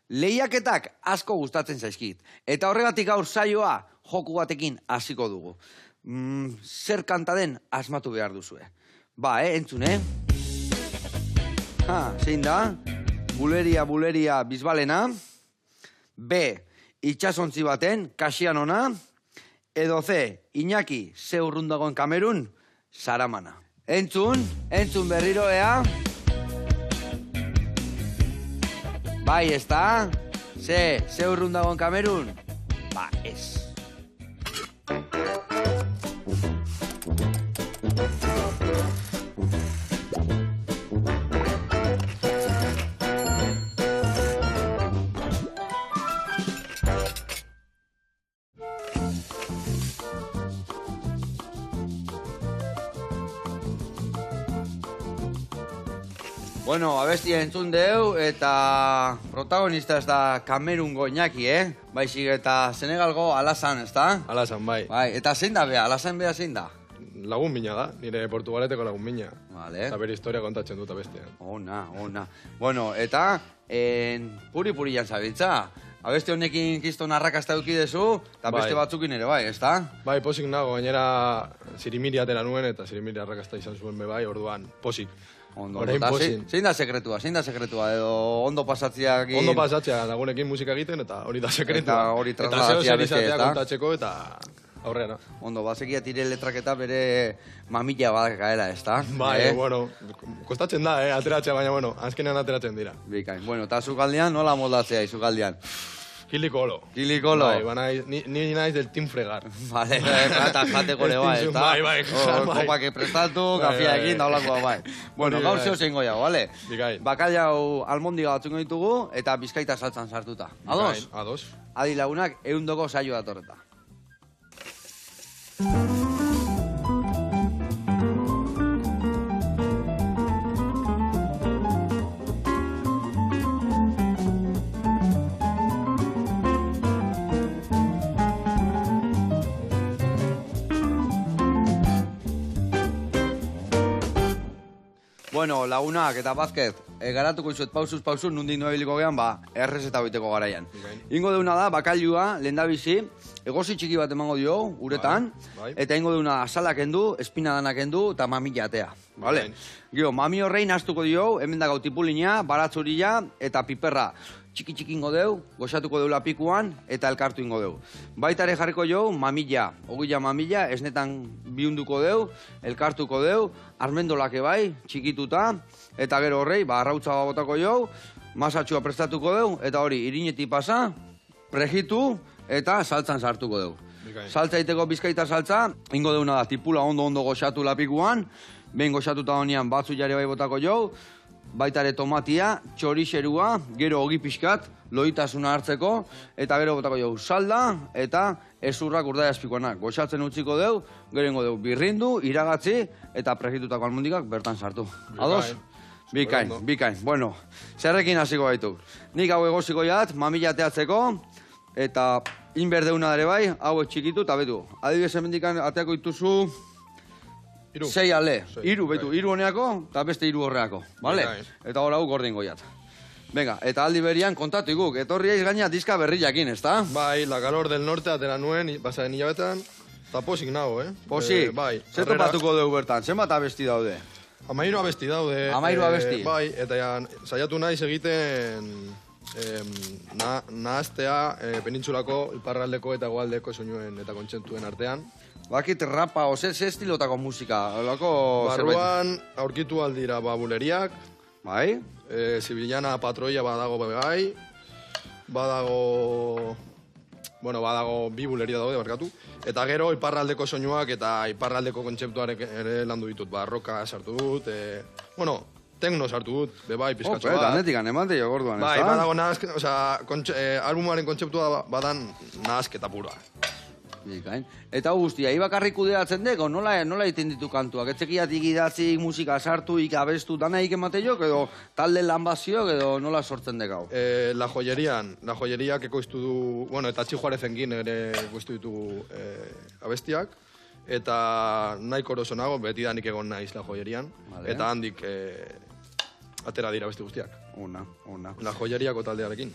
Lehiaketak asko gustatzen zaizkit. Eta horregatik gaur saioa joku batekin hasiko dugu. Zer kanta den asmatu behar duzue. Ba, entzun, zein da? Buleria Bisbalena. B, itxasontzi baten, Kasianona. Edo C, Iñaki, ze urrun dagoen Kamerun, Saramana. Entzun berriro, ea? Bai, ez da? Ze urrun dagoen Kamerun? Ba, ez. Bueno, abestia entzun deu, eta protagonista ez da Kamerungo Iñaki, Baizik eta Senegalgo Alasan, ez da? Alasan, bai. Bai, eta zein da bea, Alasan bea zein da? Lagun mina da, nire Portugaleteko lagun mina. Vale. Eta bere historia kontatzen dut abestean. Ona. Bueno, eta puri jan zabiltza. Abeste honekin kiston arrakasta edukidezu, eta beste batzukin ere bai, ez da? Bai, posik nago, gainera zirimiri atera nuen, eta zirimiri arrakasta izan zuen bai, orduan, posik. Ondo, eta zein da sekretua, edo ondo pasatziak... Ondo pasatzea, lagunekin musika egiten, eta hori da sekretua. Eta hori trasladatzea beste, ez da? Kontatzeko, eta aurrera. Ondo, bazekia tire letrak eta bere mamila badak gaela, ez da? Bai, bueno, kostatzen da, ateratzea, baina, bueno, azkenean ateratzen dira. Bikain, bueno, eta zugaldean, nola moldatzea, izugaldean? Kilikolo. Kilikolo. Bai, ni naiz del team fregar. Vale, eta jateko le bai, ez da? Bai. Kopak prestatu, kafia egin, daulakoa bai. Bueno, gaur zeo zeingo jau, bale? Bikai. Bakailau almondiga batzungo ditugu, eta bizkaita saltzan sartuta. Ados? Ados. Adi lagunak, eundoko saio datorreta. Bueno, lagunak eta bazket, garatuko izuet pausuz, nundik noebiliko gehan, errez eta biteko garaian. Ingo deuna da, bakailua, lehendabizi, egozi txiki bat emango dio, uretan, eta ingo deuna asalak endu, espinadanak endu, eta mamila atea. Gio, mami horrein astuko dio, hemen da gau tipulina, baratzurila, eta piperra. Txiki ingo deu, goxatuko deula pikuan, eta elkartu ingo deu. Baitare jarriko jo, mamila, ogila mamila, esnetan bihunduko deu, elkartuko deu, armendolake bai, txikituta, eta gero horrei, arrautza botako jo, masatxua prestatuko deu, eta hori, irineti pasa, prejitu, eta saltzan sartuko deu. Saltza iteko bizkaita saltza, ingo deuna da, tipula ondo goxatu lapikuan, behin goxatuta honian batzu jare bai botako jo, baitare tomatia, txorixerua, gero ogi pixkat, loitasuna hartzeko, eta gero botako jau salda, eta ezurrak urdai azpikoanak. Goxatzen utziko deu, gero ingo deu birrindu, iragatzi, eta prejitutako almondikak bertan sartu. Ados? Bikain. Bueno, zerrekin hasiko gaitu. Nik hau egoziko jat, mamila ateatzeko, eta inberdeuna dare bai, hau txikitu, eta betu. Adibidez hemendikan ateako dituzu... Sei ale, iru honeako, eta beste iru horreako, bale? Eta hor hau gordin goiat. Venga, eta aldi berian kontatu iguk, etorriaiz gaina diska berriakin, ez da? Bai, La Calor del Norte atera nuen, basaren hilabetan, eta posik nago, Posik? Bai. Zer topatuko dugu bertan, zenbat abesti daude? 13 abesti daude. 13 abesti? Bai, eta saiatu naiz egiten nahaztea penintsulako, iparraldeko eta goaldeko soinuen eta kontzentuen artean. Bakit rapa, ze estilotako musika? Barruan aurkitu aldira buleriak. Bai? Zibilana patroia badago bai. Badago bi buleria daude, barkatu. Eta gero iparraldeko soinuak eta iparraldeko kontzeptuarek ere landu ditut. Roka sartu dut, tekno sartu dut, bebai, pizkatxo bat. Eta netikan, emate jo gorduan, ez da? Bai, badago nahazketa, albumaren kontzeptua badan nahazketa pura. Eta guztia, ibakarrik kudeatzen deko, nola egiten ditu kantuak? Etzekiatik idatzik, musika sartu, ikabestu, dana emate jok, edo talde lan baziok, edo nola sortzen dekau? La Joyeriak ekoiztu du, eta Txijuarezenkin ere ekoiztu ditugu abestiak, eta nahiko erosonago, beti danik egon naiz La Joyerian, eta handik atera dira beste guztiak. Ona. La Joyeriako taldearekin.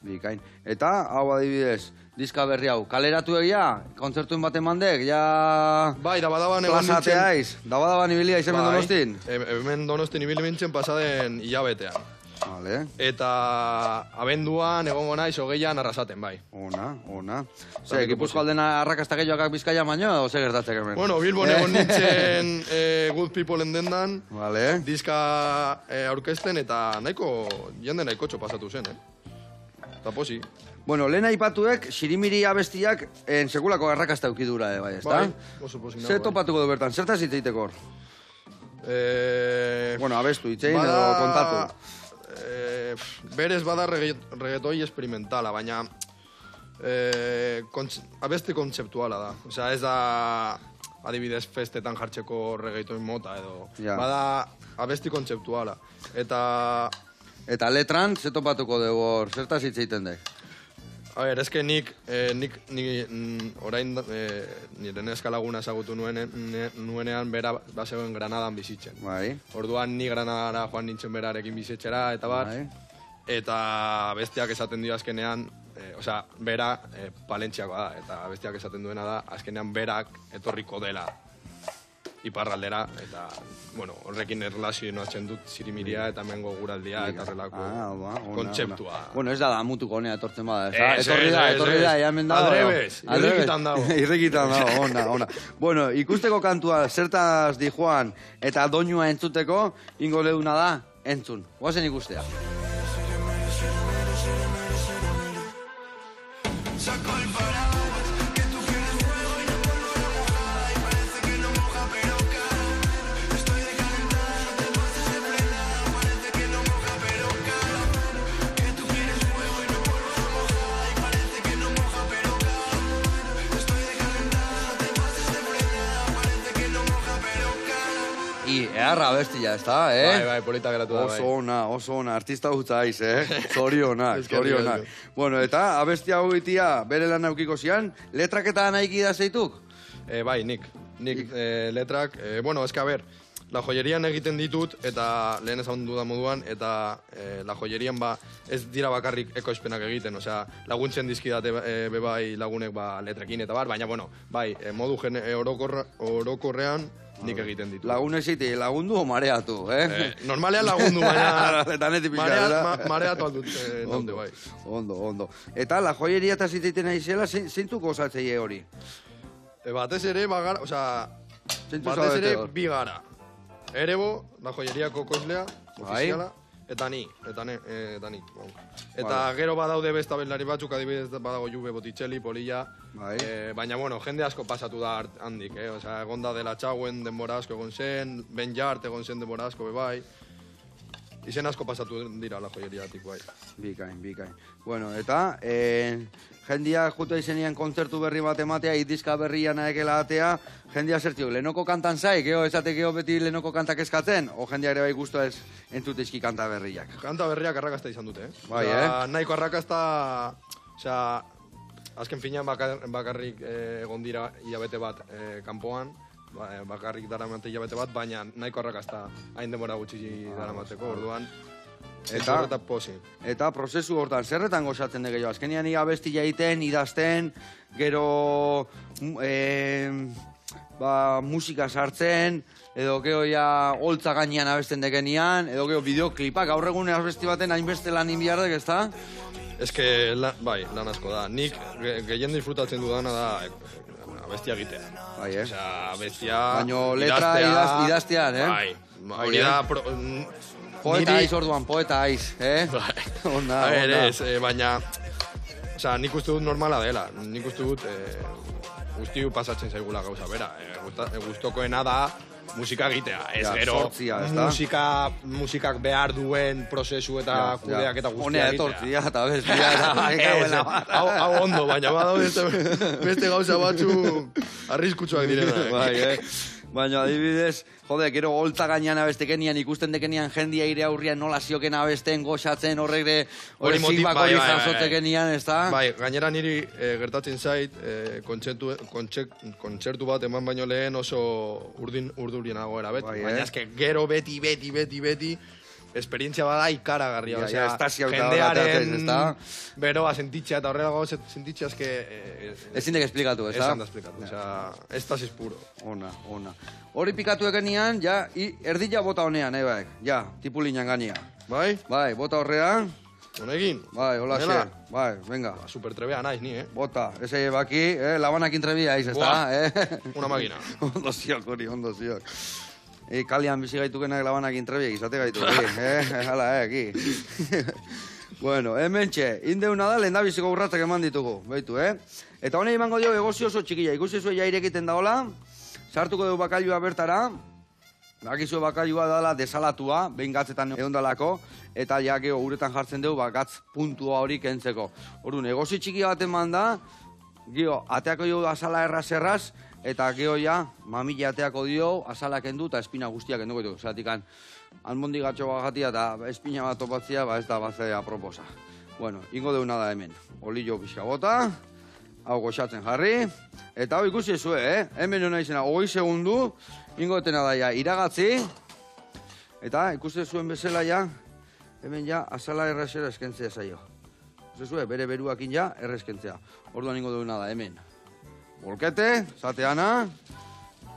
Bikain. Eta, hau adibidez, diska berri hau, kaleratu egia, kontzertuen bat emandek, ja... Bai, da badaban egon nintzen... Plazateaiz, da badaban ibilia izen ben Donostin? Hemen Donostin ibili nintzen pasaden hilabetean. Vale. Eta abenduan egongo naiz hogeian arrasaten, bai. Ona. Ze, Gipuzko aldena arrakasta gehiagak Bizkaia baino, edo ze gertatzek hemen? Bueno, Bilbon egon nintzen Good People dendan, Vale. diska aurkezten eta jende nahiko pasatu zen, Eta posi. Bueno, lehen aipatuek, Sirimiri abestiak sekulako arrakasta eukidura, bai, ezta? Bai, oso posi Ze topatuko du bertan, zertaz hitzeiteko hor? Bueno, abestu, hitzein edo kontatu. Berez bada reggaetoi experimentala, baina abesti kontzeptuala da. Osea, ez da adibidez festetan jartzeko reggaetoi mota edo. Bada abesti kontzeptuala. Eta letran, ze topatuko dugu hor, zertaz hitzeiten dek? A ber, eske nik orain nire neska laguna ezagutu nuenean bera bazegoen Granadan bizitzen. Bai. Orduan ni Granadara joan nintzen berarekin bizitzera eta bar. Bai. Eta bestiak esaten dio azkenean, osea, bera Palentziakoa da, eta bestiak esaten duena da, azkenean berak etorriko dela iparraldera, eta, bueno, horrekin erlazionatzen dut Sirimiria eta mengo guraldia eta horrelako kontzeptua. Bueno, ez da damutuko honea etortzen bada, ez da? Etorri da, hemen dago. Adrebes, irrikitan dago. Irrikitan dago, ona. Bueno, ikusteko kantua zertaz di Juan eta doinua entzuteko, ingo leuna da, entzun. Guazen ikustea. Eharra bestia, ez da, Bai, polita geratu da, bai. Oso ona, artista gutzaiz, Zorionak. Bueno, eta abestia hobitia bere lan aukiko zian, letrak eta naiki da zeituk? Bai, nik letrak, bueno, eske a ber, la joyerian egiten ditut, eta lehen esan dudan moduan, eta la joyerian ez dira bakarrik ekoizpenak egiten, osea, laguntzen dizkidate bebai lagunek letrekin eta bar, baina, bueno, bai, modu orokorrean, nik egiten ditu. Lagunek ziti, lagundu o mareatu, Normalean lagundu, baina... Eta neti pixka, mareatu aldut, bai. Ondo. Eta la joyeria eta ziteiten aizela, zeintuko osatzei hori? Batez ere, bi gara. Erebo, la joyeriako koizlea, ofiziala, eta nik. Eta gero badaude besta belari batzuk, adibidez badago Jube Botticelli, Polilla, baina, bueno, jende asko pasatu da handik, osea, egon da Dela Txauen denbora asko egon zen, Ben Jart egon zen denbora asko bebai, izen asko pasatu dira la joyeriatik, bai. Bikain. Bueno, eta, jendia juta izenian kontzertu berri bat ematea, diska berrian aekela atea, jendia zertio, lehenoko kantan zaik, esateko beti lehenoko kantak eskatzen, o jendia ere bai guztua ez entzutezki kanta berriak? Kanta berriak arrakasta izan dute, Bai, nahiko arrakasta, osea, azken finean bakarrik egon dira hilabete bat kanpoan, bakarrik daramate hilabete bat, baina nahiko arrakasta hain denbora gutxi daramateko, orduan, Eta prozesu hortan, zerretan gozatzen dut gehiago? Azkenian abestia egiten, idazten, gero musika sartzen, edo geho ja holtza gainean abesten dekenian, edo geho bideoklipak, gaur egun abesti baten hainbeste lan inbiardek, ez da? Ez que, bai, lan asko da. Nik gehien disfrutatzen dudana da abestia egitea. Bai, Osea, abestia... Baina letra idaztean, Bai, hori da... Poeta aiz orduan, poeta aiz, Onda. Baina, osea, nik uste dut normala dela. Nik uste dut guztiu pasatzen zaigula gauza bera. Gustokoena da musika egitea. Ez gero, musikak behar duen prozesu eta kudeak eta guztia egitea. Honea etortzia eta bestia. Hau ondo, baina badaude beste gauza batzu arriskutsuak direnak. Bai, baina adibidez, gero holtza gainean abestekenian, ikusten dekenian jendia ire aurrian nola zioken abesten, goxatzen, horrek feedback hori jasotekenian, ez da? Bai, gainera niri gertatzen zait, kontzertu bat eman baino lehen oso urdurien nagoera, baina eske gero beti, esperientzia bada ikaragarria. Ja, estasia jendearen beroa sentitzea eta horrelago sentitzea eske... Ezin dek esplikatu, ez da? Ezin da esplikatu, estasis puro. Ona. Hori pikatu egenean, ja, erdila bota honean, baek. Ja, tipulinan gania. Bai? Bai, bota horrean. Honekin? Bai, hola xe. Bai, venga. Super trebea naiz ni, Bota, ese baki, labanakin trebia iz, ez da? Una máquina. Ondo ziok hori, ondo ziok. Kalian bizi gaitukenak labanakin trebiak izate gaitu, hala, aquí. Bueno, hemen txe, indeuna da, lehen da biziko urratzak eman ditugu, behitu, Eta honei emango dio egozio oso txikila, ikusi zuen ja irekiten daola, sartuko dugu bakailua bertara, bakizue bakailua dala desalatua, behin gatzetan egon dalako, eta ja geho uretan jartzen dugu, gatz puntua hori kentzeko. Orduan, egozio txiki bat eman da, geho, ateako jo azala erraz, eta geho ja, mamila ateako dio, azala kendu eta espina guztiak kenduko ditu. Zeratikan, almondi gatxo bagatia eta espina bat topatzia, ez da batzea proposa. Bueno, ingo deuna da hemen. Olillo pixka bota, hau goxatzen jarri, eta hau ikusi zue, hemen hona izena, 20 segundu, ingo detena da ja, iragatzi, eta ikusi zuen bezala ja, hemen ja, azala errazera eskentzea zaio. Ikusi zue, bere beruakin ja, errezkentzea. Orduan ingo deuna da hemen. Bolkete, zateana,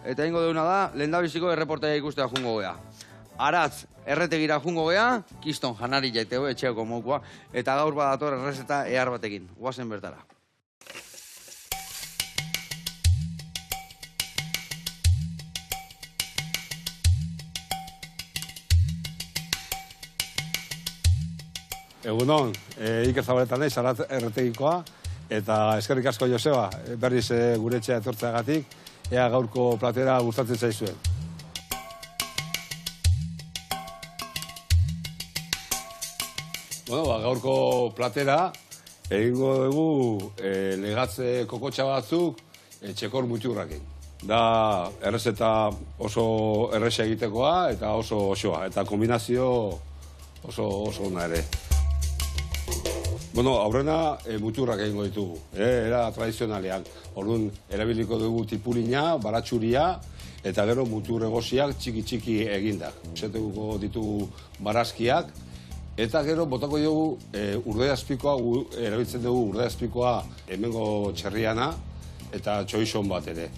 eta ingo deuna da, lehendabiziko erreportaia ikustea jungo gea. Aratz, erretegira jungo gea, kiston janari jaitego etxeako mokoa, eta gaur badator errezeta ehar batekin. Guazen bertara. Egunon, Iker Zabaletan naiz, Aratz erretegikoa, eta eskerrik asko Joseba, berriz gure etxea etortzeagatik, ea gaurko platera gustatzen zaizuen. Bueno, gaurko platera egingo dugu legatze kokotxa batzuk txekor muturrakin. Da errezeta oso erresa egitekoa eta oso osoa, eta kombinazio oso ona ere. Bueno, aurrena muturrak egingo ditugu, era tradizionalean. Orduan, erabiliko dugu tipulina, baratxuria, eta gero mutur egoziak txiki egindak. Zetuko ditugu barazkiak, eta gero botako dugu urde azpikoa, erabiltzen dugu urde azpikoa hemengo txerriana, eta txoizon bat ere.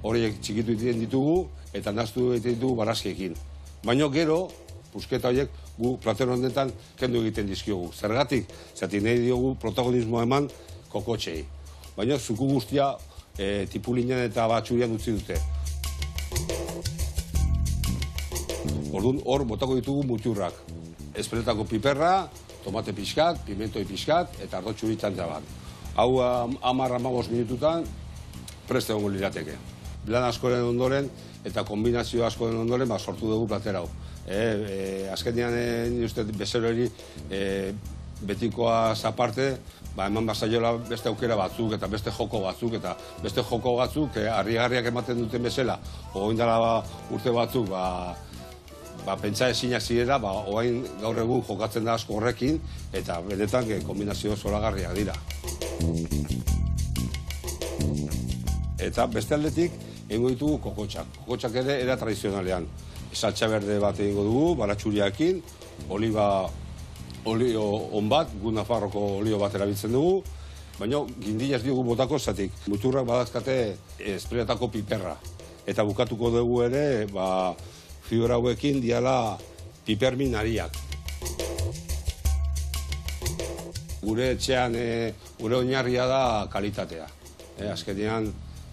Horiek txikitu egiten ditugu, eta naztu egiten ditugu barazkiekin. Baina gero, pusketa horiek gu platero honetan kendu egiten dizkiogu. Zergatik, zati nahi diogu protagonismoa eman kokotxei. Baina zuku guztia tipulinan eta batxurian utzi dute. Orduan hor botako ditugu muturrak. Espeletako piperra, tomate pixkat, pimentoi pixkat eta ardo txuri txantza bat. Hau 10-15 minututan preste egongo lirateke. Lan askoren ondoren eta kombinazio askoren ondoren sortu dugu platera hau. Azkenean bezero hori betikoaz aparte, eman bazaiola beste aukera batzuk eta beste joko batzuk harrigarriak ematen duten bezala, oindala urte batzuk pentsa ezinak zirela, oain gaur egun jokatzen da asko horrekin eta benetan kombinazio zoragarriak dira. Eta beste aldetik egingo ditugu kokotxak. Kokotxak ere era tradizionalean. Saltxa berde bat egingo dugu, baratxuriakin, olio on bat, gu Nafarroko olio bat erabiltzen dugu, baina gindila ez diogu botako zatik. Muturrak badazkate espreletako piperra. Eta bukatuko dugu ere, fibra hauekin diala pipermin ariak. Gure etxean, gure oinarria da kalitatea. Azkenean,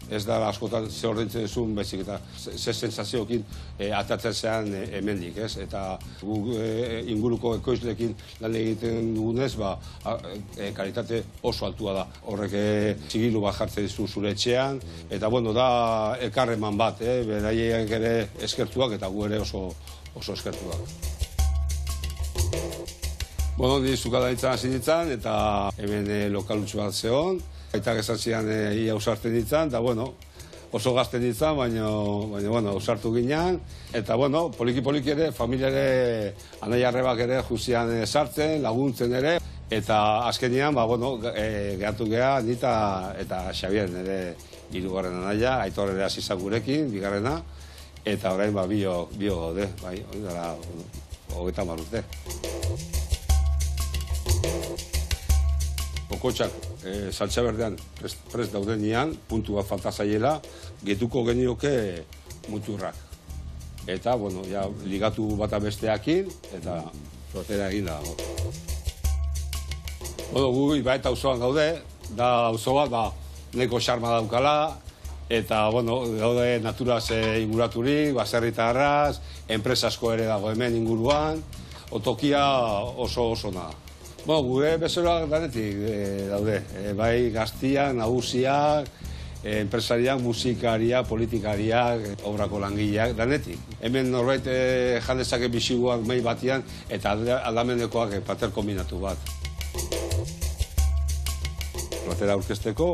ez da askotan ze ordaintzen zuen, bezik eta ze sensazioekin atatzen zean hemendik, ez? Eta gu inguruko ekoizlekin lan egiten dugunez, kalitate oso altua da. Horrek txigilu bat jartzen dizu zure etxean, eta bueno, da elkarreman bat, beraiek ere eskertuak eta gu ere oso eskertuak. Bueno, ni zukada ditzan hasi ditzan, eta hemen lokalutxu bat zeon. Aitak esan zian ia usartzen ditzan, eta bueno, oso gazten ditzan, baina usartu ginean. Eta bueno, poliki ere, familiare, anai-arrebak ere juzian sartzen, laguntzen ere. Eta azkenean, gehatu geha, nita eta Xabieren ere hirugarren anaia, Aitor ere hasi zan gurekin, bigarrena. Eta orain bio gaude, bai, hori gara, 30 urte. Kokotxak saltsa berdean prest daudenean, puntu bat falta zaiela, getuko genioke muturrak. Eta, bueno, ja, ligatu bata besteakin, eta flotera egin dago. Bueno, gu Ibaeta auzoan gaude, da auzo bat, neko xarma daukala, eta, bueno, gaude naturaz inguraturik, baserritarraz, enpresa asko ere dago hemen inguruan, otokia oso na. Bueno, gure bezeroak danetik daude, bai gaztiak, nagusiak, enpresariak, musikariak, politikariak, obrako langileak, danetik. Hemen norbait jandezake bisiguak mei batian, eta aldamenekoak plater kombinatu bat. Platera aurkezteko,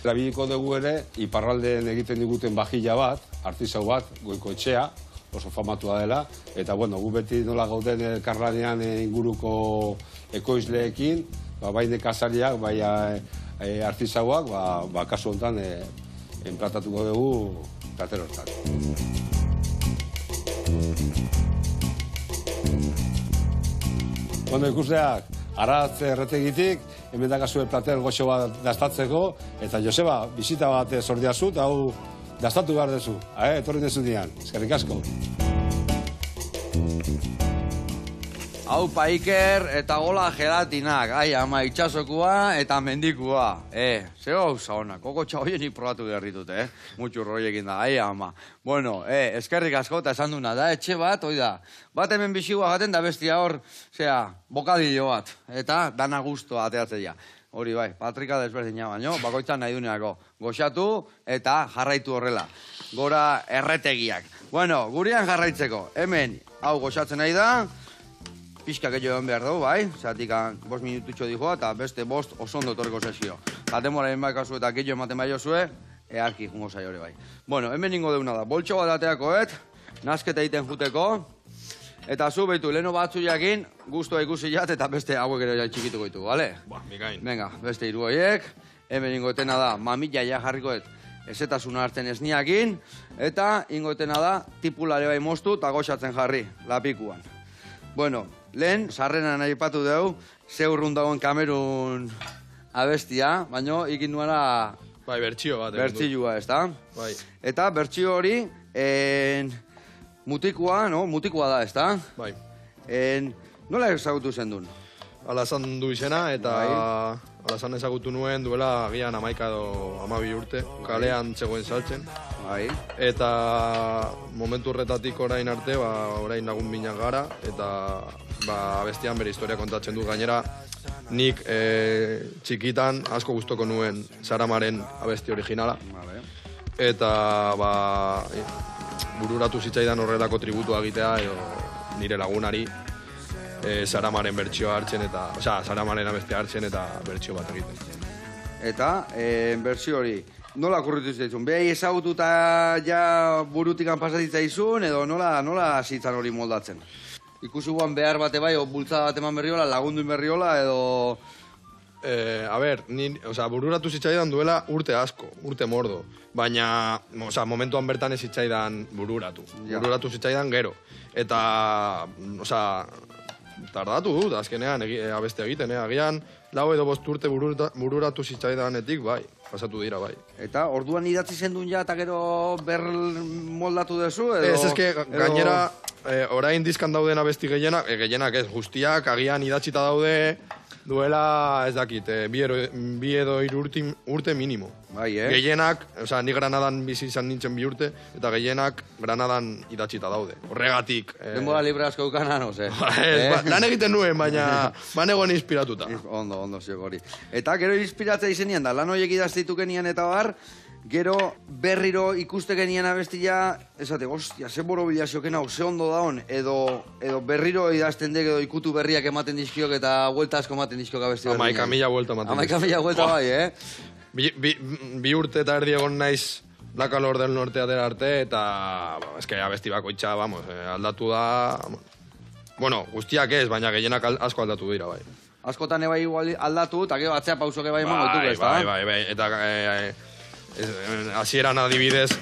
erabiliko dugu ere, iparraldean egiten diguten bajila bat, artizau bat, goiko etxea, oso famatua dela, eta bueno, gu beti nola gauden elkarlanean inguruko ekoizleekin, bai nekazariak, bai artizauak, kasu honetan enplatatuko dugu plater hortan. Bueno, ikusteak, Aratz erretegitik, hemen dakazue plater goxo bat dastatzeko, eta Joseba, bisita bat sordiazu, eta hau dastatu behar dezu, etorri dezu dian, eskerrik asko. Hau Iker eta gola gelatinak, ama itxasokua eta mendikua. Zer gauza hona, kokotxa horienik probatu behar ditut, Mutxur horiekin da, ama. Bueno, eskerrik asko eta esan duna, da etxe bat, hoi da. Bat hemen bisigua gaten da bestia hor, bokadillo bat, eta dana guztua ateatzea. Hori bai, patrika desberdina baino, bakoitzan nahi duneako. Goxatu eta jarraitu horrela. Gora erretegiak. Bueno, gurean jarraitzeko. Hemen, hau goxatzen nahi da, pixka gehiago behar dugu, bai? Zeratik 5 minututxo dihoa eta beste 5 oso ondo torreko sesio. Jatemora enbaikazu eta gehiago ematen bai jozue, earki jungo zai hori bai. Bueno, hemen ningo deuna da, boltxo bat dateako, nasketa egiten juteko, eta zu behitu, leheno batzu jakin, guztua ikusi jat eta beste hauek ere txikituko ditu, bale? Mikain. Venga, beste hiru horiek, hemen ingoetena da, mamila jarrikoet ezetasuna hartzen esniakin, eta ingoetena da, tipulare bai moztu eta goxatzen jarri, lapikuan. Bueno, lehen, sarrenan aipatu dugu, ze urrun dagoen Kamerun abestia, baino ikin duena... Bai, bertxio bat. Bertxioa, ez da? Bai. Eta bertxio hori, mutikua, no? Mutikua da, ez da? Bai. Nola ezagutu zen duen? Alazan du izena, eta alazan ezagutu nuen duela agian 11 edo 12 urte, kalean zegoen saltzen. Bai. Eta momentu horretatik orain arte, orain lagun binak gara, eta abestian bere historia kontatzen du. Gainera, nik txikitan asko gustoko nuen Saramaren abesti originala. Eta bururatu zitzaidan horrelako tributua egitea, nire lagunari, Saramaren bertsioa hartzen eta, Saramaren abestia hartzen eta bertsio bat egiten. Eta, bertsio hori, nola kurritu zitzaizun? Behai ezagututa ja burutikan pasatitza izun, edo nola zitzan hori moldatzen? Ikusi guan behar bate bai, o bultzada bat eman berriola, lagunduin berriola, edo... bururatu zitzaidan duela urte asko, urte mordo. Baina, momentuan bertan ez zitzaidan bururatu. Bururatu zitzaidan gero. Eta, tardatu dut, azkenean abeste egiten, agian, 4 edo 5 urte bururatu zitzaidanetik, bai, pasatu dira, bai. Eta, orduan idatzi zendun ja, eta gero moldatu dezu, edo... Ez, gainera, orain dizkan dauden abesti gehienak ez, guztiak, agian idatzita daude, duela, ez dakit, 2 edo 3 urte minimo. Bai, Gehienak, ni Granadan bizi izan nintzen 2 urte, eta gehienak Granadan idatzita daude. Horregatik... Denbora libre asko ukanan, oze? Lan egiten nuen, baina banegoen inspiratuta. Ondo, ziok hori. Eta gero inspiratzea izenien da, lan horiek idaztitu genian eta bar, gero berriro ikuste genian abestia, esate, ostia, ze borobilazioken hau, ze ondo daun, edo berriro idazten dek, edo ikutu berriak ematen dizkiok eta vuelta asko ematen dizkiok abesti berriak. 11.000 vuelta ematen dizkiok. 11.000 vuelta bai, Bi urte eta erdi egon naiz Lakalor del Norte atera arte, eta abesti bakoitza, aldatu da... Bueno, guztiak ez, baina gehienak asko aldatu dira, bai. Askotan ebai aldatu, eta gero atzea pausoke bai eman goituk, ez da? Bai, eta hasieran adibidez,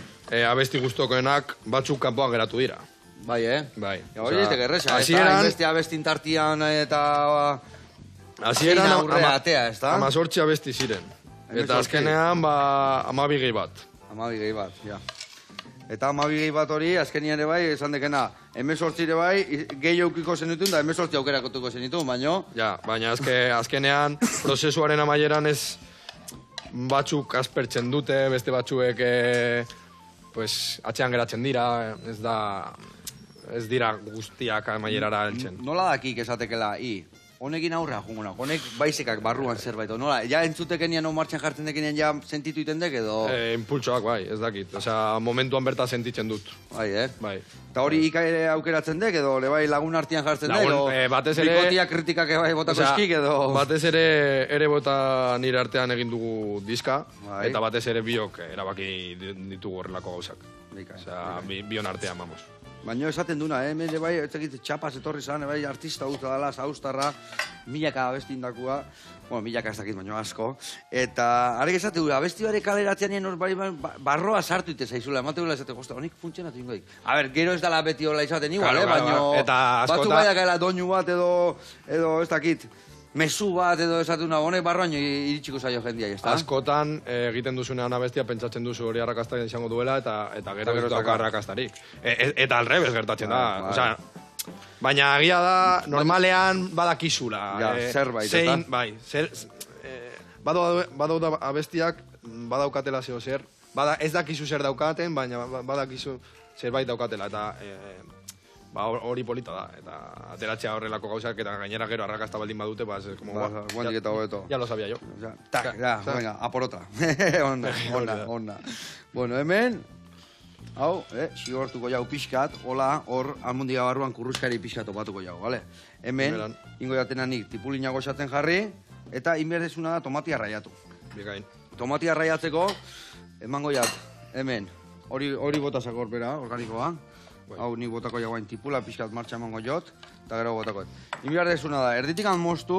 abesti guztokoenak batzuk kanpoan geratu dira. Bai, Bai. Hori ez gerreza, ez da, inbeste abestin tartian eta... Hasieran aurrea atea, ez da? 18 abesti ziren. Eta azkenean, 12 gehi bat. 12 gehi bat, ja. Eta 12 gehi bat hori, azkenian ere bai, esan dekena, 18 ere bai, gehi aukiko zenitun, da 18 aukerakotuko zenitun, baino... Ja, baina azkenean, prozesuaren amaieran ez batzuk aspertzen dute, beste batzuek atxean geratzen dira, ez dira guztiak amaierara heltzen. Nola dakik esatekela, honekin aurrea jungunak, honek baizekak barruan zerbait, nola, ja entzutekenian martxan jartzen dekenian ja sentitu itendek edo... Impultsoak, bai, ez dakit, osea, momentuan berta sentitzen dut. Bai, Bai. Eta hori ikaire aukeratzen dek edo, bai lagun artian jartzen dek, edo bikotiak kritikak bai botako eskik edo... Batez ere bota nire artean egin dugu diska, eta batez ere biok erabaki ditugu horrelako gauzak. Osea, bion artean, vamos. Baina esaten duna, hemen bai, txapas etorri zan, bai, artista guzta dela, zaustarra, milaka abestindakua, bueno, milaka ez dakit, baina asko, eta arek esate gura, abesti bare kaleratzean nien hor barroa sartu ite zaizula, emate gula esate, josta, honik funtzionatu ingo dik. A ber, gero ez dela beti hola izaten igual, baina batzu bai dakaela doinu bat edo ez dakit, mesu bat edo esatuna, honek barroaino iritsiko zaio jendia, ez da? Askotan egiten duzunean abestia pentsatzen duzu hori arrakasta izango duela eta gero ez dauka arrakastarik. Eta alrebez gertatzen da. Osea, baina agia da, normalean badakizula. Zerbait, eta? Bai, badauda abestiak, badaukatela zeo zer. Ez dakizu zer daukaten, baina badakizu zerbait daukatela. Eta hori polita da, eta ateratzea horrelako gauzak, eta gainera gero arrakasta baldin badute, guandik eta hobeto. Ya lo sabia yo. Venga, a por otra. Onda. Bueno, hemen, hau, sigortuko jau pixkat, hola, hor, almundiga barruan kurruzkari pixkat opatuko jau, bale? Hemen, ingo jatena nik tipulinago esaten jarri, eta inberdezuna da tomatia raiatu. Bikain. Tomatia raiatzeko, emango jat, hemen, hori botasak horbera, organikoa. Hau ni botako jagoain tipula, pixkat martxa emango jot, eta gero botako. Inberdezuna da, erditikan moztu,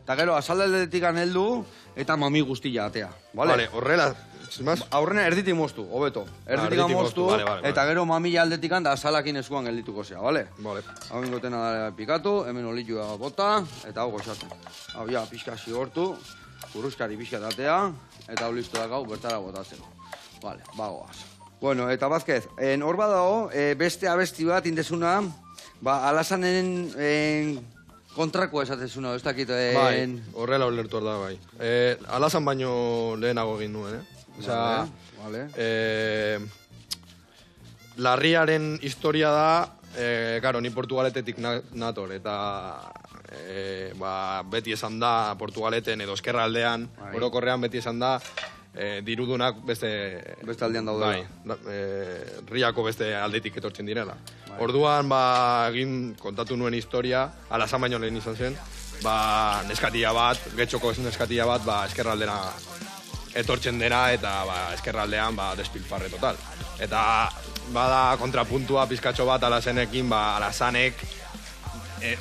eta gero azaldetikan heldu, eta mami guztia atea. Vale, horrela, zimaz? Aurrena erditik moztu, hobeto. Erditik moztu, eta gero mamila aldetikan da azalakin eskuan geldituko zea, bale? Vale. Hau ingotena da pikatu, hemen olitxua bota, eta hau goxatzen. Hau ja, pixka zigortu, kurruzkari pixka atea, eta hau listu dakau bertara botatzeko. Vale, bagoaz. Bueno, eta Bazkez, hor badago, beste abesti bat indezuna, alasanen kontrakoa esatezuna, ez dakit... Bai, horrela ulertu da, bai. Alasan baino lehenago egin nuen, Osea, larriaren historia da, karo, ni Portugaletetik nator, eta beti esan da Portugaleten edo eskerraldean, orokorrean beti esan da, dirudunak beste aldean daudela. Bai, Riako beste aldetik etortzen direla. Orduan, egin kontatu nuen historia, alasan baino lehen izan zen, neskatia bat, getxoko neskatia bat, eskerraldera etortzen dena, eta eskerraldean despilfarre total. Eta bada kontrapuntua pizkatxo bat alasenekin, alasanek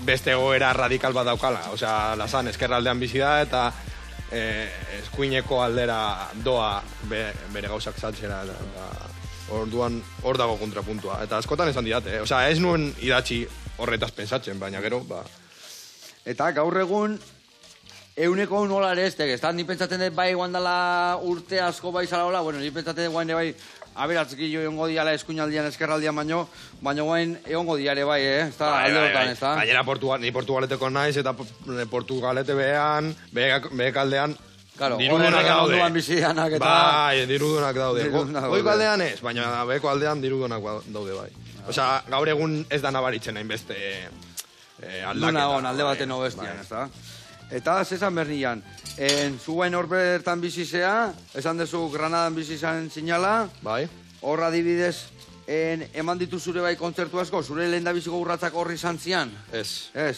beste egoera radikal bat daukala. Osea, alasan eskerraldean bizi da, eta eskuineko aldera doa bere gauzak saltzera. Orduan hor dago kontrapuntua. Eta askotan esan didate, osea, ez nuen idatzi horretaz pensatzen, baina gero, Eta gaur egun, euneko nola ere ez, ni pentsatzen dut bai guandala urte asko bai zala hola, bueno, ni pentsatzen dut guain bai aberatzekillo egongo diala eskuinaldian eskerraldian baino guain egongo diare bai, ez da, alde hortan, ez da? Gainera ni Portugaleteko naiz, eta Portugalete behan, behekaldean, dirudunak daude. Bai, dirudunak daude. Goiko aldean ez, baina beheko aldean dirudunak daude bai. Osea, gaur egun ez da nabaritzen hainbeste aldaketa. Alde baten obestian, ez da? Eta, zezan bernian, zuen horbertan bizizea, esan dezu Granadan bizizan zinala, bai. Horra adibidez, eman ditu zure bai kontzertu asko, zure lehen da biziko urratzak horri izan zian? Ez. Ez?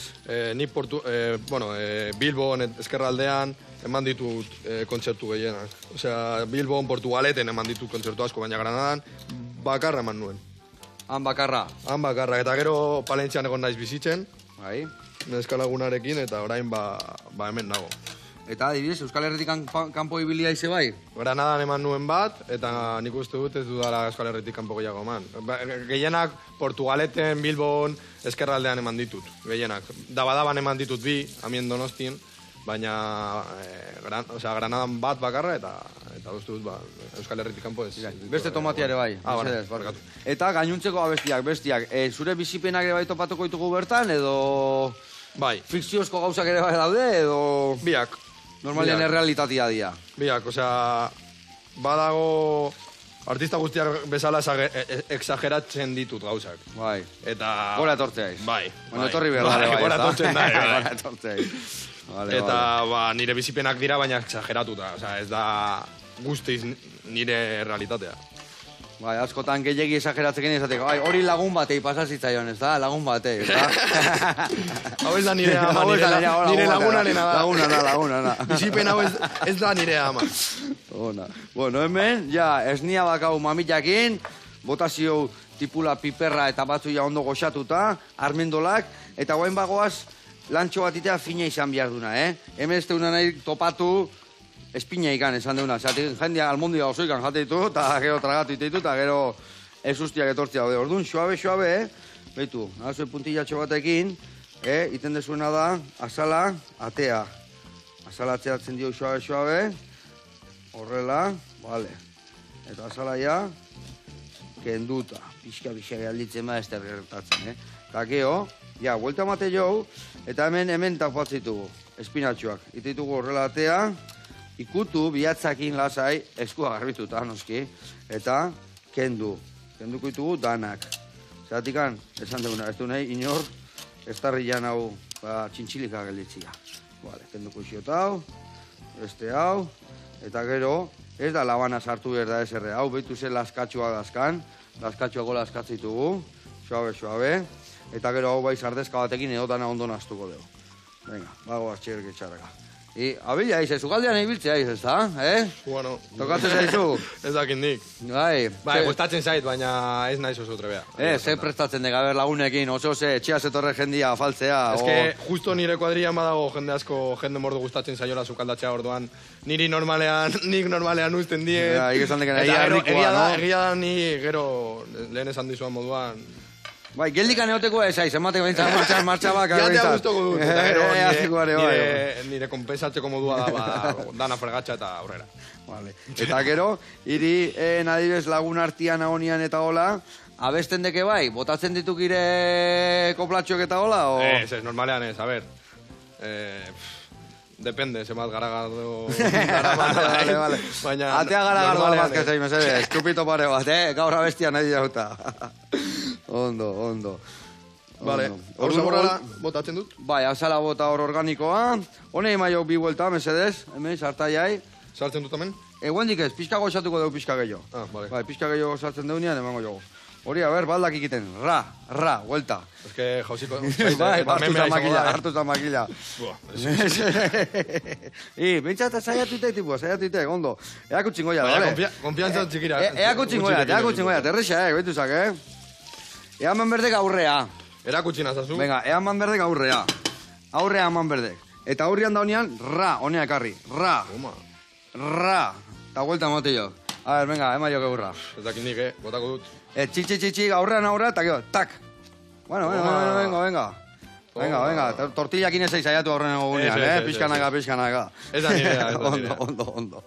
Ni Bilbon, eskerraldean, eman ditut kontzertu gehienak. Osea, Bilbon, Portugaleten eman ditut kontzertu asko, baina Granadan bakarra eman nuen. Han bakarra? Han bakarra, eta gero Palentzian egon naiz bizitzen. Bai. Neskalagunarekin, eta orain hemen nago. eta adibidez, Euskal Herritik kanpo ibilia ize bai? Granadan eman nuen bat, eta nik uste dut ez dudala Euskal Herritik kanpo gehiago eman. Gehienak Portugaleten, Bilbon, Ezkerraldean eman ditut, gehienak. Dabadaban eman ditut bi, amien Donostien, baina Granadan bat bakarra, eta uste dut Euskal Herritik kanpo ez. Beste tomatia ere bai. Barkatu. Eta gainuntzeko bestiak. Zure bizipenak ere bai topatuko ditugu bertan, edo... Bai. Fikziozko gauzak ere bai daude, edo... Biak. Normalian errealitatea dira. Biak, badago artista guztiak bezala exageratzen ditut gauzak. Bai. Eta... Gora etortzeaiz. Bai. Bueno, etorri behar bai. Gora etortzen da. Gora etortzeaiz. Eta nire bizipenak dira, baina exageratuta. Ez da guztiz nire realitatea. Bai, askotan gehiagi exageratzen izateko. Hori lagun batei pasazitzaion, ez da? Lagun batei, ez da? Hau ez da nire ama, nire lagunarena da. Lagunana. Bizipen hau ez da nire ama. Ona. Bueno, hemen, ja, esnia bakau mamitakin, botazio tipula piperra eta batzuia ondo goxatuta, armendolak, eta guain bagoaz, lantxo bat itea fina izan behar duna, Hemen ez teuna nahi topatu, espina ikan esan deuna. Jendia almondia oso ikan jate ditu, eta gero tragatu ditu, eta gero ez ustiak etortzia daude. Orduan, suabe, behitu, nahazue puntillatxo batekin, iten dezuena da, azala, atea. Azala atzeatzen dio suabe, horrela, bale. Eta azala ja, kenduta. Pixka galditzen ba ez da gertatzen, Eta geho, ja, buelta mate jau, eta hemen tapatzitugu, espinatxoak. Ititugu horrela atea, ikutu, bihatzakin lasai, eskua garbituta, noski, eta kenduko ditugu danak. Zeratikan, esan duguna, ez du nahi, inor, ez tarrian hau, txintxilika gelditzia. Vale, kenduko isiotau, beste hau, eta gero, ez da labana sartu behar da eserre, hau behitu zen laskatxoa dazkan, laskatxoako laskatzitugu, suabe, eta gero hau bai sardezka batekin edotana ondo naztuko dugu. Venga, bagoaz txerke txarraka. Abila izan, zugaldean ibiltzea izan, ez da? Bueno. Tokatzen zaizu? Ez dakit nik. Bai, gustatzen zait, baina ez naiz oso trebea. Ze prestatzen dega, lagunekin, oso etxea zetorre jendia afaltzea. Ez que, justo nire kuadrian badago jende asko, jende mordu gustatzen zaiola sukaldatzea orduan, nik normalean usten die. Egia da ni gero lehen esan dizuan moduan, bai, geldikan eoteko ezaiz, ematek behintzat martxabak. Jatea guztoko dut, eta gero nire kompensatzeko modua da, dana fregatxa eta aurrera. Eta gero, hiri nadibez lagun artian agonian eta hola, abesten deke bai, botatzen dituk ire koplatxok eta hola? Ez, normalean ez, a ber. Depende, zemat garagardo... Baina... Atea garagardo da bazkatzei, mesede, estupito pare bat, gaur abestia nahi jauta. Ondo. Vale, hor zaborrara botatzen dut? Bai, azala bota hor organikoa. Honei maio bi buelta, mesedez, hemen, sartaiai. Sartzen dut hemen? Guendik ez, pixka goxatuko dugu pixka gehiago. Vale. Bai, pixka gehiago sartzen deunean, emango jogo. Hori, a ber, baldak ikiten, ra, vuelta. Ez que jauziko... Bai, hartu za makila. Bintzat, saiatu itek, ondo. Eako txingoia, bale? Konfianza txikira. Eako txingoia, terrexa, beituzak, Eaman berdek aurrea. Erakutsi nazazu. Venga, eaman berdek aurrea. Aurrea eman berdek. Eta aurrean da honean, ra, honea ekarri. Ra. Eta vuelta mote jo. A ver, venga, ema jo geurra. Ez dakit nik, botako dut. Txitsi, aurrean aurrea, eta gero, tak. Bueno, venga. Tortillakin ezai saiatu aurrean egunean, pixkanaka. Ez da nirea. Ondo.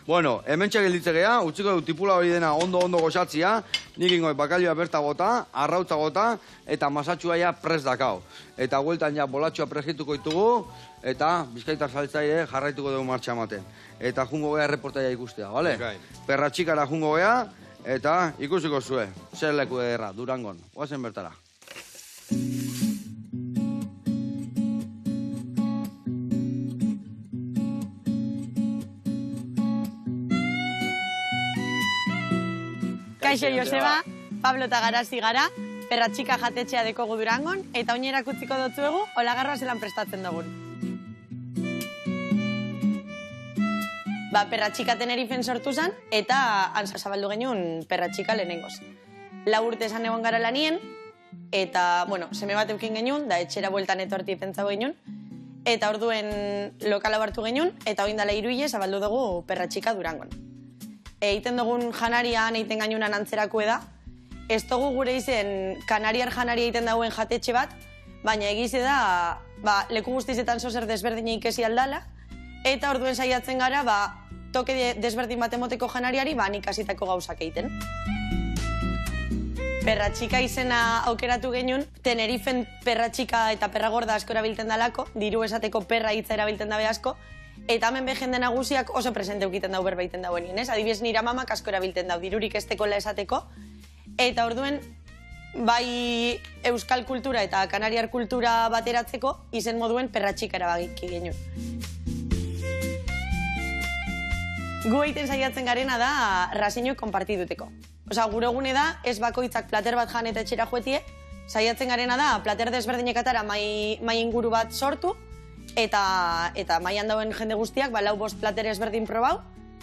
Bueno, hemen txagelditze geha, utziko du tipula hori dena ondo goxatzia, nik ingoi bakalioa berta gota, arrautza gota, eta masatxua ja pres dakau. Eta hueltan ja bolatxoa presgituko ditugu, eta bizkaitar saltzaile jarraituko dugu martxa ematen. Eta jungo geha reportaia ikustea, bale? Perratxikara jungo geha, eta ikusiko zue, zer leku ederra, Durangon. Oazen bertara. Kaixo Joseba, Pablo eta Garazi gara, perratxika jatetxea dekogu Durangon, eta oinerak utziko dotzuegu, olagarroa zelan prestatzen dugun. Perratxika Tenerifen sortu zen, eta antza zabaldu genuen perratxika lehenengoz. 4 urte esan egon gara lanien, eta, seme bat eukin genuen, da etxera bueltan etorti pentsau genuen, eta orduen lokala hartu genuen, eta oindala 3 hile zabaldu dugu Perratxika Durangon. Eiten dugun janarian, eiten gainunan antzerako da, ez dugu gure izen kanariar janaria egiten dauen jatetxe bat, baina egize da, leku guztizetan zozer desberdina ikesi aldala, eta orduen saiatzen gara, toke desberdin bat emoteko janariari, nik hasitako gauzak egiten. Perratxika izena aukeratu genuen, Tenerifen perratxika eta perra gorda asko erabiltzen dalako, diru esateko perra hitza erabiltzen dabe asko, eta hemen jende nagusiak oso presente ukiten dau berbaiten dauen, ez? Adibidez nire amamak asko erabiltzen dau, dirurik estekola esateko, eta orduen, bai euskal kultura eta kanariar kultura bateratzeko, izen moduen perratxika erabaki genuen. Gu egiten saiatzen garena da raziñoek konpartiduteko. Osa, gure gune da, ez bakoitzak plater bat jan eta etxera joetie, saiatzen garena da, plater desberdinekatara mai inguru bat sortu, eta maian dauen jende guztiak, 4-5 plater ezberdin probau,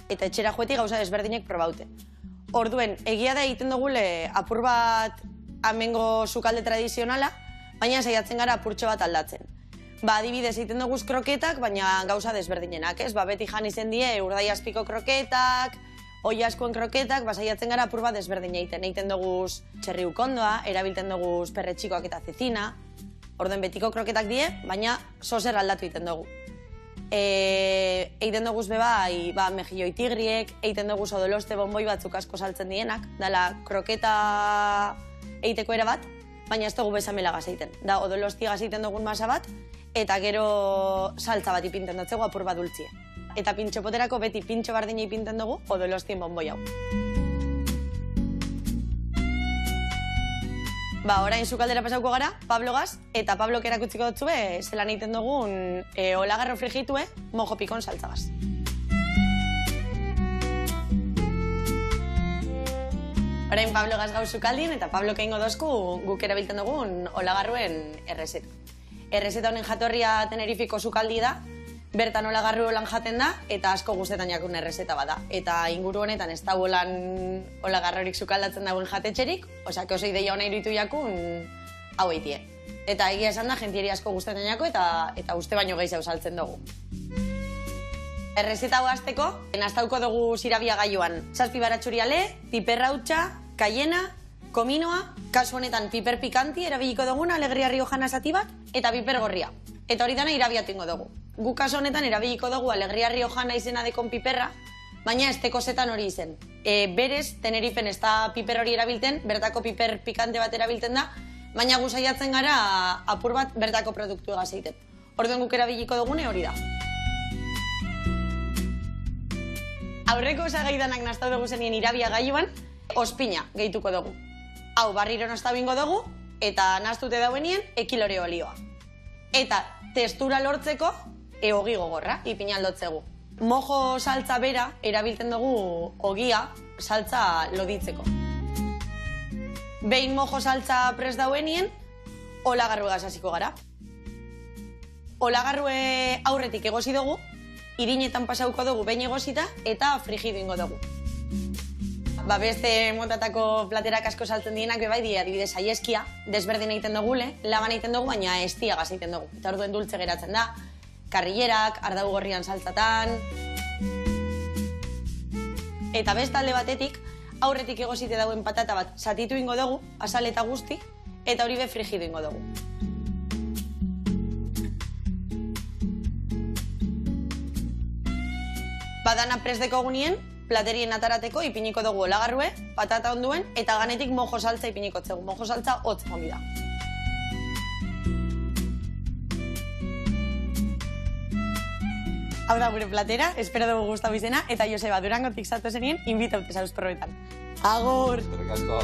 eta etxera joetie gauza desberdinek probaute. Orduen, egia da egiten dugule apur bat amengo sukalde tradizionala, baina saiatzen gara apurtxo bat aldatzen. Adibidez, egiten duguz kroketak, baina gauza desberdinenak, ez? Beti jan izen die, urdai azpiko kroketak, oi askoen kroketak, saiatzen gara apur bat desberdin egiten. Egiten duguz txerri ukondoa, erabilten duguz perretxikoak eta zezina, orden betiko kroketak die, baina zozer aldatu egiten dugu. Egiten duguz bebai, mejilloi tigriek, egiten duguz odoloste bonboi batzuk asko saltzen dienak, dala kroketa egiteko era bat, baina ez dugu bezamela gazeiten. Da, odolosti gazeiten dugun masa bat, eta gero saltza bat ipinten dutzegu apur bat dultzie. Eta pintxopoterako beti pintxo bardina ipinten dugu odolostien bonboi hau. Orain sukaldera pasauko gara, Pablogaz, eta Pablok erakutziko dutzu zelan egiten dugun olagarro frigitue mojo pikon saltzagaz. Orain Pablogaz gau sukaldin, eta Pablok egingo dozku guk erabiltzen dugun olagarruen errezeta. Errezeta honen jatorria Tenerifiko sukaldi da, bertan olagarru lan jaten da, eta asko guztetan jakun errezeta bada. Eta inguru honetan ez da olagarrorik sukaldatzen dauen jatetxerik, osak oso ideia hona iruditu jakun hau eitie. Eta egia esan da, jentieri asko guztetan jako, eta uste baino gehiago saltzen dugu. Errezeta hau azteko, naztauko dugu zirabia gaioan. 7 baratxuriale, piperra hutsa, kaiena, kominoa, kasu honetan piper pikanti erabiliko duguna, alegria riojana zati bat, eta piper gorria. Eta hori dana irabiatu ingo dugu. Gu kasu honetan erabiliko dugu alegria riojana izena dekon piperra, baina ez tekozetan hori izen. Berez, Tenerifen ez da piper hori erabilten, bertako piper pikante bat erabilten da, baina gu saiatzen gara apur bat bertako produktu egaz egiten. Orduen guk erabiliko dugune hori da. Aurreko osagaidanak naztau dugu zenien irabia gaioan, ospina gehituko dugu. Hau, barriro naztau ingo dugu, eta naztute dauenien ekilore olioa. Eta testura lortzeko, ogi gogorra, ipina aldotzegu. Mojo saltza bera, erabiltzen dugu ogia saltza loditzeko. Behin mojo saltza prest dauenien, olagarrue hasiko gara. Olagarrue aurretik egosi dugu, irinetan pasauko dugu behin egosita, eta frigidu ingo dugu. Beste motatako platerak asko saltzen dienak bebai die, adibidez aieskia, desberdin egiten dugule, laban egiten dugu, baina estiagaz egiten dugu. Eta orduen dultze geratzen da, karrillerak, ardau gorrian saltzatan. Eta beste alde batetik, aurretik egosite dauen patata bat satitu ingo dugu, azal eta guzti, eta hori be frigidu ingo dugu. Badana prest deko gunien, platerien atarateko ipiniko dugu olagarrue, patata onduen, eta ganetik mojo saltza ipiniko txegu. Mojo saltza hotz jomi da. Hau da gure platera, espero dugu gustau izena, eta Joseba Durangotik zatu zenien, invitaute zauz probetan. Agur! Eskerrik asko.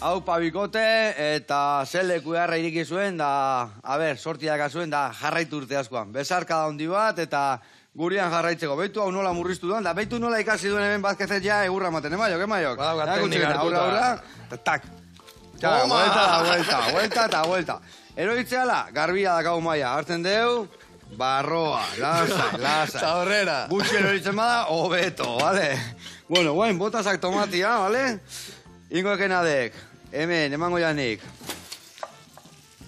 Hau pabikote, eta zeleku jarra iriki zuen, da, sortiak zuen, da jarraitu urte askoan. Bezarka da hondi bat, eta gurian jarraitzeko. Beitu hau nola murriztu duen, da beitu nola ikasi duen hemen bazkezet ja egurra maten, emaiok, emaiok? Badauka teknika hartuta. Aurra, tak. Vuelta eta vuelta. Eroitzeala, garbia dakau maia. Hartzen deu, barroa, lasai. Zaborrera. Gutxi eroitzen bada, hobeto, vale? Bueno, guain, botasak tomatia, vale? Ingo ekenadek, hemen, emango janik.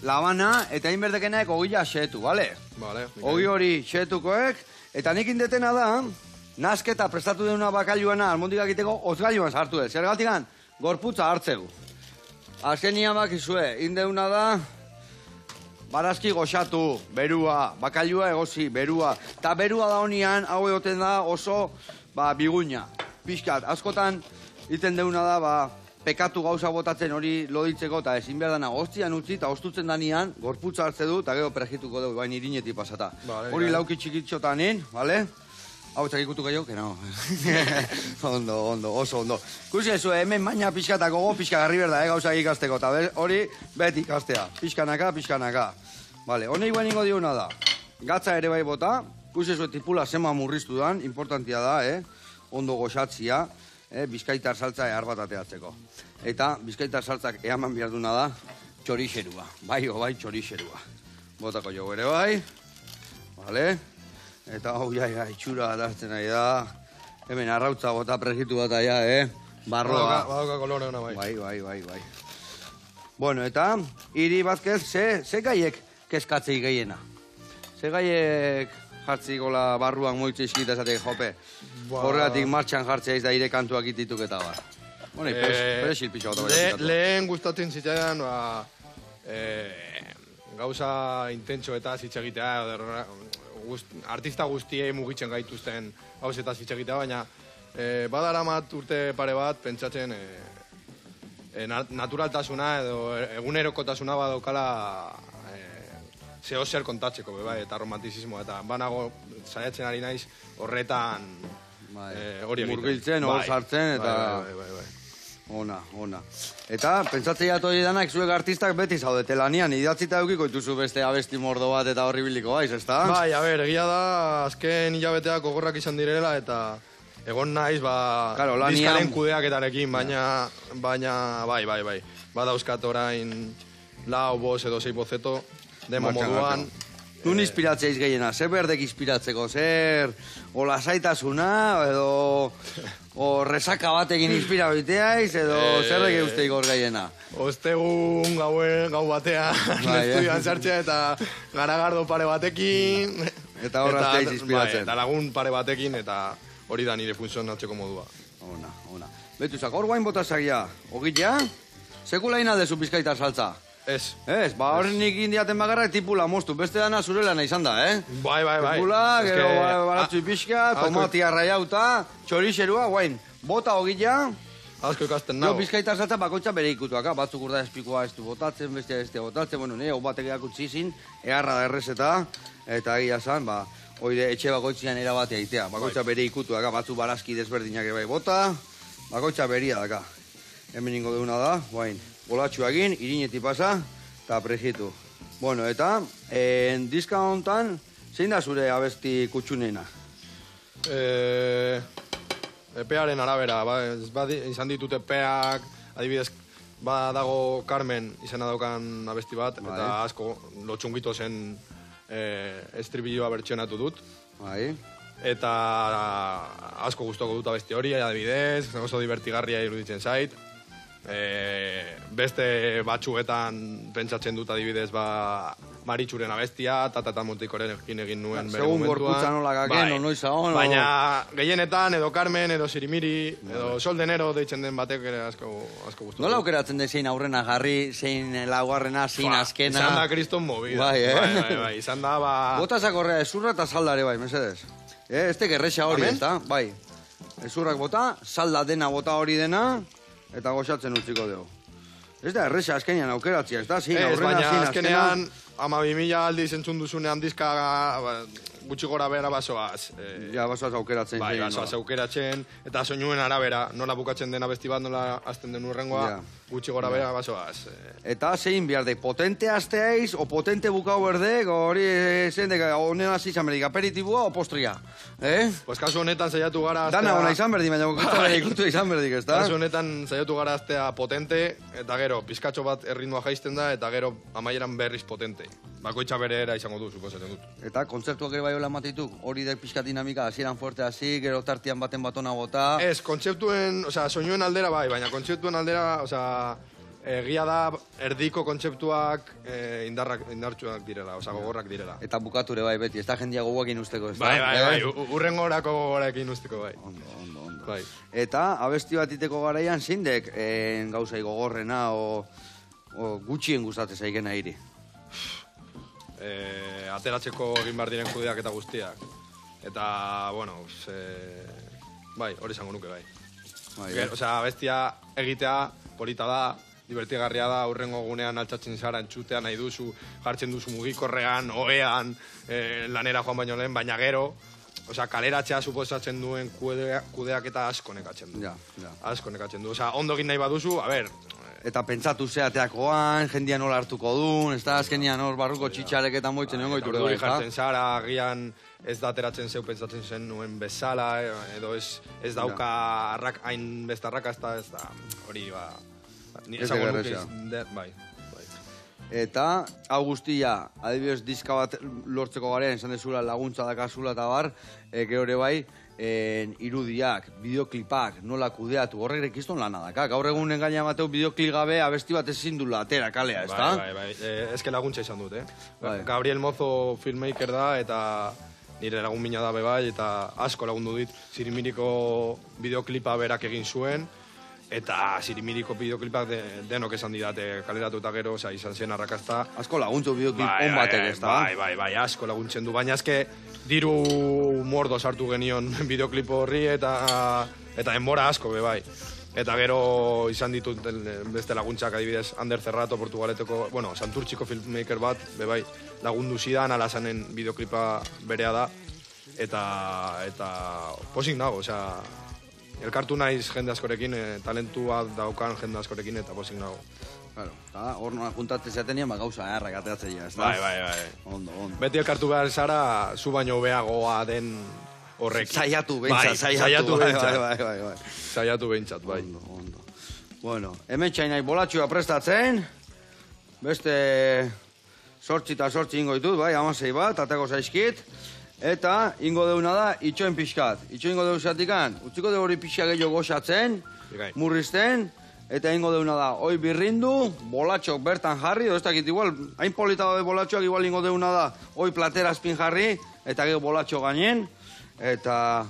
labana, eta inberdekenaek ogila xetu, bale? Vale. Ogi hori xetukoek, eta nik indetena da, nasketa prestatu deuna bakailuana almondik egiteko, ozgailuan sartu dut. Zergatikan, gorputza hartzegu. Azkenian bakizue, indeuna da, barazki goxatu, berua, bakailua egozi, berua. Ta berua da honian, hau egoten da oso, biguina. Piskat, askotan, iten deuna da, pekatu gauza botatzen hori loditzeko, eta ezin behar dana goztian utzi, eta ostutzen danean, gorputza hartze du, eta gero perejituko dugu, baina irinetik pasata. Hori lauki txikitxotanin, bale? Hau txakikutu gehiago, que no. Ondo, oso ondo. Kusi ezu, hemen baina pixkatako go, pixka garri berda, gauzak ikasteko, eta hori beti ikastea. Pixkanaka. Bale, honei guen ingo diuna da. Gatza ere bai bota, kusi ezu tipula zema murriztu dan, importantia da, ondo goxatzia, bizkaitar saltza ehar bat ateatzeko. Eta bizkaitar saltzak eaman behar duna da, txorixerua. Bai txorixerua. Botako jo ere bai. Bale. Eta hau itxura adartzen nahi da. Hemen arrautza bota pregitu bat aia, barroa. Badoka kolore hona bai. Bai. Bueno, eta hiri bazkez, ze gaiek keskatzei gehiena? Ze gaiek jartzi gola barruan moitze izkita esatek jope? Horregatik martxan jartzea izda ire kantuak itituk eta bar. Bueno, peresil pixo bat. Lehen gustatzen zitzaidan, gauza intentxo eta zitzagitea, artista guztiei mugitzen gaituzten gauzeta zitzagitea, baina badaramat urte pare bat pentsatzen naturaltasuna edo egunerokotasuna badaukala zeo zer kontatzeko, eta romantizismo, eta banago saiatzen ari naiz horretan hori egiten. Murgiltzen, hor sartzen, eta... Bai. Ona. Eta, pentsatzea hori danak zuek artistak beti zaudete lanian, idatzita eukiko dituzu beste abesti mordo bat eta horri biliko baiz, ezta? Bai, egia da, azken hilabeteak gogorrak izan direla, eta egon naiz, diskaren kudeaketarekin, baina, bai. Badauzkat orain lau, bos edo 6 bozeto, demo moduan. Nun inspiratzeiz gehiena, zer berdek inspiratzeko, zer olasaitasuna, edo resaka batekin inspira biteaiz, edo zer deke usteik hor gehiena? Ostegun gau batean, estudioan sartzea eta garagardo pare batekin. Eta horrazteiz inspiratzen. Eta lagun pare batekin, eta hori da nire funtzionatzeko modua. Ona. Betuzak, hor guain botazagia, ogila, sekulaina dezu Bizkaitar saltza? Ez, horrenik indiaten bakarrak tipula moztu, beste dana zure lana izan da, Bai. Tipula, gero baratzui pixka, tomatia raiauta, txorixerua, guain, bota ogila. Asko ikasten nago. Bizkaitar saltza bakoitza bere ikutuak, batzuk urda espikoa ez du botatzen, bestea ez du botatzen, bueno, hau batek eakutzi izin, eharra da errezeta, eta egia zan, oide etxe bakoitzian erabatea itea, bakoitza bere ikutuak, batzuk barazki desberdinak bai bota, bakoitza beria daka. Hemen ingo deuna da, guain. Golatxuagin, irinetik pasa, eta prejitu. Bueno, eta, diska honetan, zein da zure abesti kutxunena? Epearen arabera, izan ditut epeak, adibidez, dago Carmen izena daukan abesti bat, eta asko lotxungito zen estribilloa bertsionatu dut. Bai. Eta asko gustoko dut abesti hori, adibidez, oso divertigarria iruditzen zait. Beste batzuetan pentsatzen dut adibidez Maritxuren abestia, Tata Motikorekin egin nuen bere momentuan. Segun gorputza nola gaken, noiza hon. Baina gehienetan edo Carmen, edo Sirimiri, edo Sol de Enero deitzen den batek ere asko guztu. Nola aukeratzen den zein aurrena jarri, zein laugarrena, zein azkena? Izan da kriston movida. Bai, izan da Botazak horrea, ezurra eta saldare bai, mesedez. Ez tek erresa hori, ez da? Bai. Ezurrak bota, salda dena bota hori dena, eta goxatzen utziko dugu. Ez da, erresa azkenean aukeratzea, ez da? Baina azkenean, 12.000 aldiz entzun duzunean diska gutxi gora bera basoaz. Basoaz aukeratzen. Bai, basoaz aukeratzen, eta soinuen arabera, nola bukatzen den abesti bat, nola azten den urrengoa, gutxi gora bera basoaz. Eta zein behar de, potente azteaiz, o potente bukau berdek, hori zein de, honen hasi izan berdik, aperitibua o postria? Pues kasu honetan saiatu gara aztea... Dana hona izan berdik, baina gutxa bere ikutu izan berdik, ez da? Kasu honetan saiatu gara aztea potente, eta gero, pizkatxo bat erritmoa jaisten da, eta gero amaieran berriz potente. Bakoitza bere era izango du, suposatzen dut. Eta kontzertuak ere bai hola matituk, hori dek pixka dinamika, hasieran fuerte hasi, gero tartian baten batona bota... Ez, kontzeptuen, soinuen aldera bai, baina kontzeptuen aldera, egia da erdiko kontzeptuak indartsuak direla, oza, gogorrak direla. Eta bukature bai, beti, ez da jendia goguakin usteko, ez da? Bai, urrengorako gogorakin usteko, bai. Ondo. Bai. Eta abesti bat iteko garaian zindek gauzai gogorrena o gutxien gustatzen zaigena hiri? Ateratzeko egin behar diren kudeak eta guztiak. Eta, bueno, bai, hori izango nuke, bai. Osea, bestia egitea polita da, divertigarria da, urrengo gunean altzatzen zara entzutean nahi duzu, jartzen duzu mugikorrean, ohean, lanera joan baino lehen, baina gero, osea, kaleratzea suposatzen duen kudeak eta asko nekatzen du. Ja. Asko nekatzen du. Osea, ondo egin nahi baduzu, a ber... Eta pentsatu zeateakoan, jendia nola hartuko duen, ez da, azkenian hor barruko txitxarek eta moitzen egon goitu. Orduri jartzen zara, agian ez da ateratzen zeu pentsatzen zen nuen bezala, edo ez dauka hain beste arrakasta, ez da, hori, ba... Ez de gerreza. Bai. Eta, hau guztia, adibidez diska bat lortzeko garean, esan dezula laguntza dakazula eta bar, gehore bai, irudiak, bideoklipak, nola kudeatu, horrek ikiston lana daka. Gaur egun engaina bateu bideoklip gabe abesti bat ezin dula atera kalea, ez da? Bai. Ezke laguntza izan dut, Bai. Gabriel Mozo filmmaker da, eta nire lagun mina da bai, eta asko lagundu dit. Zirimiriko bideoklipa berak egin zuen, eta Zirimiriko bideoklipak denok esan didate kaleratu eta gero, izan zen arrakazta. Asko laguntzu bideoklip on batek, ez da? Bai, asko laguntzen du, baina ezke diru mordo sartu genion bideoklip horri eta denbora asko, bai. Eta gero izan ditut beste laguntzak adibidez Ander Cerrato, Portugaleteko, bueno, Santurtziko filmmaker bat, bai, lagundu zidan, alazanen bideoklipa berea da, eta posik nago, osea, elkartu naiz jende askorekin, talentua daukan jende askorekin, eta posik nago. Claro, eta hor nola juntatzen zeatenean, gauza errak ateratzea, ez da? Bai. Ondo. Beti elkartu behar zara, zu baino beagoa den horrekin. Saiatu behintzat, Bai. Saiatu behintzat, bai. Ondo. Bueno, hemen txainai bolatxua prestatzen, beste 8 eta 8 ingo ditut, bai, 16 bat, atako zaizkit, eta ingo deuna da, itxoen pixkat. Itxo ingo deu zatikan, utziko deu hori pixka gehiago goxatzen, murrizten, eta ingo deuna da, hoi birrindu, bolatxok bertan jarri, ez dakit igual, hain polita daude bolatxoak, igual ingo deuna da, hoi platera espin jarri, eta gero bolatxo gainen, eta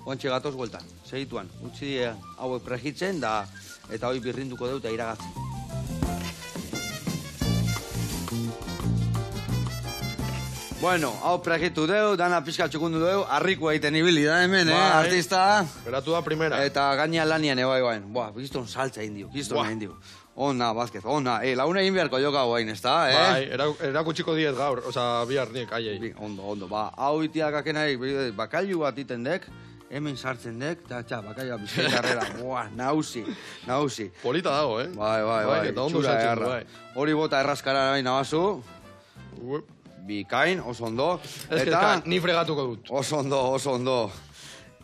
oantxe gatoz gueltan, segituan, utzi hauek pregitzen, eta hoi birrinduko deu eta iragatzen. Bueno, hau pregitu deu, dana pixka txukundu deu, harriko egiten ibili da hemen, artista. Geratu da primera. Eta gaina lanian eba egoen. Boa, bizton saltza egin dio, Ona, Vázquez, ona. Launa egin beharko jo gau hain, ez da, Bai, erakutsiko diet gaur, oza, bihar nik, aiei. Ondo. Ba, hau itiak akenaik, bakailu bat iten dek, hemen sartzen dek, eta bakailua bizkaitarrera, boa, nausi. Polita dago, Bai, eta ondo txura sartzen du, erra. bai. Hori bota erraskara nahi nabazu, bikain, oso ondo. Eta ni fregatuko dut. Oso ondo.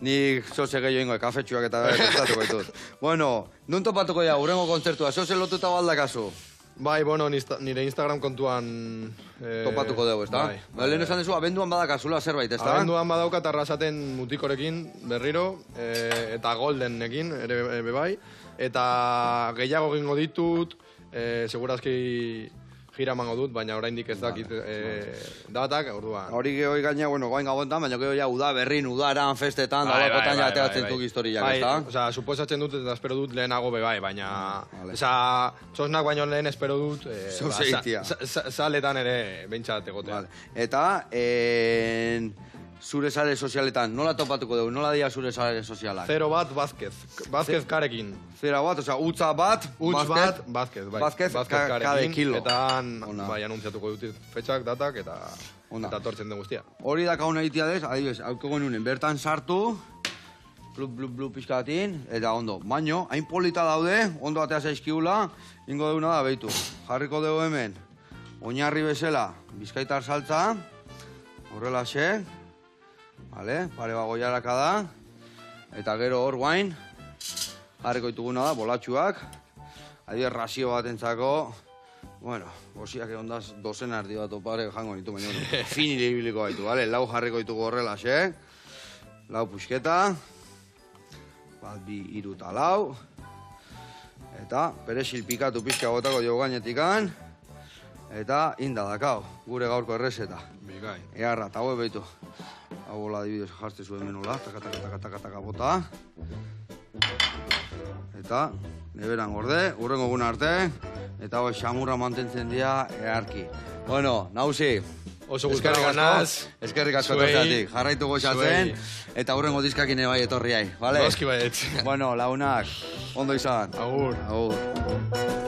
Nik zoze gehiago ingo, kafetxuak eta prestatuko ditut. Bueno, nun topatuko ja, urrengo kontzertua, zoze lotuta baldakazu? Bai, bueno, nire Instagram kontuan... Topatuko dugu, ez da? Bai. Lehen esan dezu, abenduan badakazula zerbait, ez da? Abenduan badaukat arrasaten mutikorekin berriro, eta goldenekin, ere bai. Eta gehiago egingo ditut, segurazki gira emango dut, baina oraindik ez dakit datak, orduan. Hori gehoi gaina, bueno, goain gabontan, baina gehoi ja udaberrin, udaran, festetan, dalakotan ja ateratzen duk historiak, ez da? Osa, suposatzen dut eta espero dut lehenago bai, baina... Osa, txosnak baino lehen espero dut... Zaletan ere behintzat egotea. Eta, zure sare sozialetan, nola topatuko dugu? Nola dira zure sare sozialak? 0 bat Vázquez. Vázquez karekin. 0 bat, oza, utza bat, Vázquez, bai. Vázquez kade kilo. Eta bai, anuntziatuko dut fetxak, datak, eta tortzen den guztia. Hori da kauna egitea dez, adibes, hauko nunen, bertan sartu, blu pizkatin, eta ondo. Baino, hain polita daude, ondo atea zaizkiula, ingo deuna da, behitu. Jarriko dugu hemen, oinarri bezala, bizkaitar saltza, horrela xe, vale, pare bagoiaraka da, eta gero hor guain, jarriko dituguna da, bolatxuak, adibidez razio bat entzako, bueno, gosiak egondaz dozen ardi bat opare jango nitu, baina finile ibiliko gaitu, vale, lau jarriko ditugu horrela xe, lau pusketa, bat bi iru eta lau, Eta perexil pikatu pixka botako diogu gainetikan. Eta inda dakau, gure gaurko errezeta. Bigai. Earra, eta hau behitu. Hau bola adibidez jazte zuen menula, taka bota. Eta neberan gorde, urrengo guna arte. Eta hau xamurra mantentzen dira earki. Bueno, nauzi. Oso guztara ganaz. Eskerrik asko etortzeatik. Jarraitu goxatzen. Eta urrengo diskakine bai etorriai, bale? Noski baiet. Bueno, launak, ondo izan. Agur. Agur.